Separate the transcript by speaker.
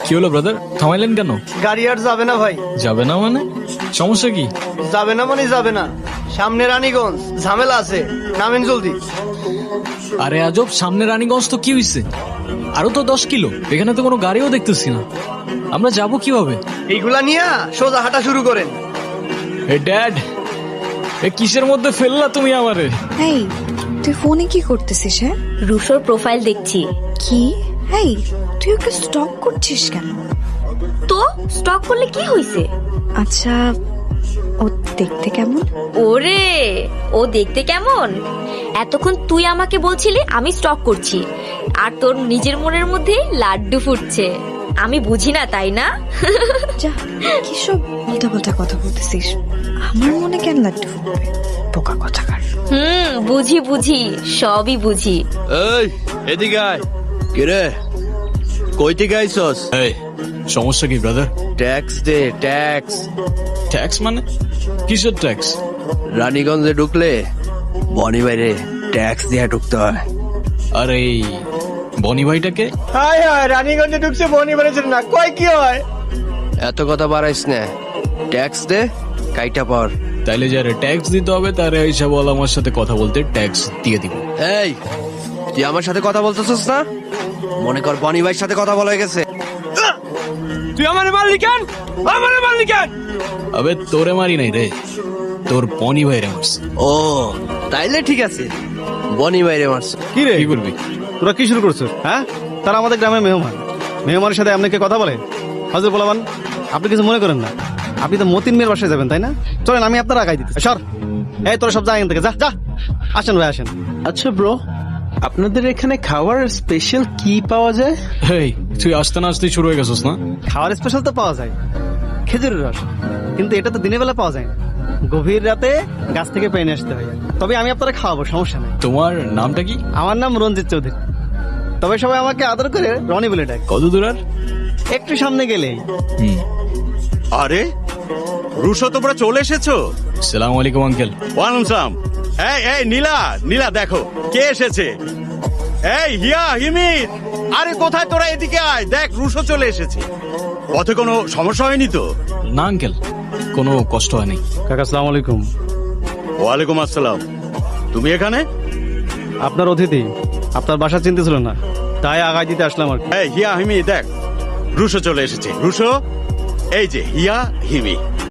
Speaker 1: কি হলো ব্রাদার, থামাইলেন কেন?
Speaker 2: গাড়ি আর যাবে না ভাই।
Speaker 1: যাবে না মানে? সমস্যা কি?
Speaker 2: যাবে না মানে যাবে না, সামনে রানীগঞ্জ, ঝামেলা আছে, নামেন জলদি।
Speaker 1: আরে আজব, সামনে রানীগঞ্জ তো কি হইছে? আরো তো 10 কিলো, এখানে তো কোনো গাড়িও দেখতেছি না। আমরা যাব কিভাবে?
Speaker 2: এইগুলা নিয়ে সোজা হাঁটা শুরু করেন।
Speaker 1: এ ড্যাড, এ কিসের মধ্যে ফেললা তুমি আমারে?
Speaker 3: এই তুই ফোনে কি করতেছিস? হ্যাঁ,
Speaker 4: রুশোর প্রোফাইল দেখছি।
Speaker 3: কি? এই তুই ওকে স্টক করছিস কেন?
Speaker 4: তো স্টক করলে কি হইছে?
Speaker 3: আচ্ছা, ও দেখতে কেমন?
Speaker 4: ওরে, ও দেখতে কেমন? এতক্ষণ তুই আমাকে বলছিলি আমি স্টক করছি, আর তোর নিজের মনের মধ্যে লাড্ডু ফুটছে। আমি বুঝি না, তাই না?
Speaker 3: যা, কি সব উল্টাপাল্টা কথা বলতেছিস? আমার মনে কেন লাড্ডু ফুটবে? পোকা কথাকার।
Speaker 4: বুঝি বুঝি, সবই বুঝি।
Speaker 5: এই এদিকে আয়। কিরে, কই থেকে আইছস?
Speaker 1: এই সমস্যা কি ব্রাদার?
Speaker 5: ট্যাক্স দে, ট্যাক্স।
Speaker 1: ট্যাক্স মানে? কিসের ট্যাক্স?
Speaker 5: রানীগঞ্জে ঢুকলে বনি বাইরে ট্যাক্স দিয়ে ঢুকতে হয়।
Speaker 1: আর এই বনি ভাইটাকে?
Speaker 2: হায় হায়, রানীগঞ্জে ঢুকছে, বনি বেড়েছেন না, কয় কি হয়?
Speaker 5: এত কথা বাড়াইস না, ট্যাক্স দে, কাইটা পর।
Speaker 1: তাইলে যারা ট্যাক্স দিতে হবে তারা হিসাব আমার সাথে কথা বলতে ট্যাক্স দিয়ে দিব।
Speaker 5: এই তুই আমার সাথে কথা বলতেছিস না? মনে কর বনি ভাইয়ের সাথে কথা বলা হয়ে গেছে।
Speaker 2: তুই আমারে মারলি কেন? আমারে মারলি কেন?
Speaker 1: আবে তোরে মারি নাই রে, তোর বনি ভাইরে মারছে।
Speaker 5: ও তাইলে ঠিক আছে, বনি বাইরে মারছে।
Speaker 6: কি রে,
Speaker 1: কি করবি?
Speaker 6: তোরা কি শুরু করছো? হ্যাঁ, তারা আমাদের গ্রামের মেহমান। মেহমানের সাথে আপনাকে কথা বলে? হজর বলাবান, আপনি কিছু মনে করেন না। আপনি তো মতিন মেয়ের বাসায় যাবেন, তাই না? চলেন, আমি আপনার আগাই দিতে। সর, এই তোরা সব যা এখান থেকে, যা যা। আসেন ভাই, আসেন।
Speaker 7: আচ্ছা ব্রো, আপনাদের এখানে খাবার স্পেশাল কি পাওয়া যায়?
Speaker 1: হেই, তুই আসতে না আসতেই শুরু হয়ে গেছিস না?
Speaker 6: খাওয়ার স্পেশাল তো পাওয়া যায়, খেজুরের রস, কিন্তু এটা তো দিনের বেলা পাওয়া যায় না। গভীর রাতে গাছ থেকে পেয়ে নিয়ে আসতে হয়। তবে আমি আপনারা খাওয়াবো, সমস্যা নেই।
Speaker 1: তোমার নামটা কি?
Speaker 6: আমার নাম রঞ্জিত চৌধুরী, তবে সবাই আমাকে আদর করে রনি বলে ডাকে।
Speaker 1: কত দূর আর?
Speaker 6: একটু সামনে গেলেই।
Speaker 8: আরে রুশো, তোমরা চলে এসেছো?
Speaker 1: সালাম আলাইকুম আঙ্কেল।
Speaker 8: ওয়ালাইকুম সালাম। এই এই নীলা, নীলা দেখো কে এসেছে। এই হিয়া, হিমির, আরে কোথায় তোরা? এদিকে আয়, দেখ রুশো চলে এসেছে। পথে কোনো সমস্যা হয়নি তো?
Speaker 1: না আঙ্কেল, কোনো কষ্ট হয়নি।
Speaker 6: কাকা আসসালামু আলাইকুম।
Speaker 8: ওয়ালাইকুম আসসালাম। তুমি এখানে?
Speaker 6: আপনার অতিথি, আপনার বাসা চিনতে ছিল না, তাই আগায় দিতে আসলাম আর কি।
Speaker 8: এই হিয়া, হিমি দেখ রুশো চলে এসেছে। রুশো, এই যে হিয়া, হিমি।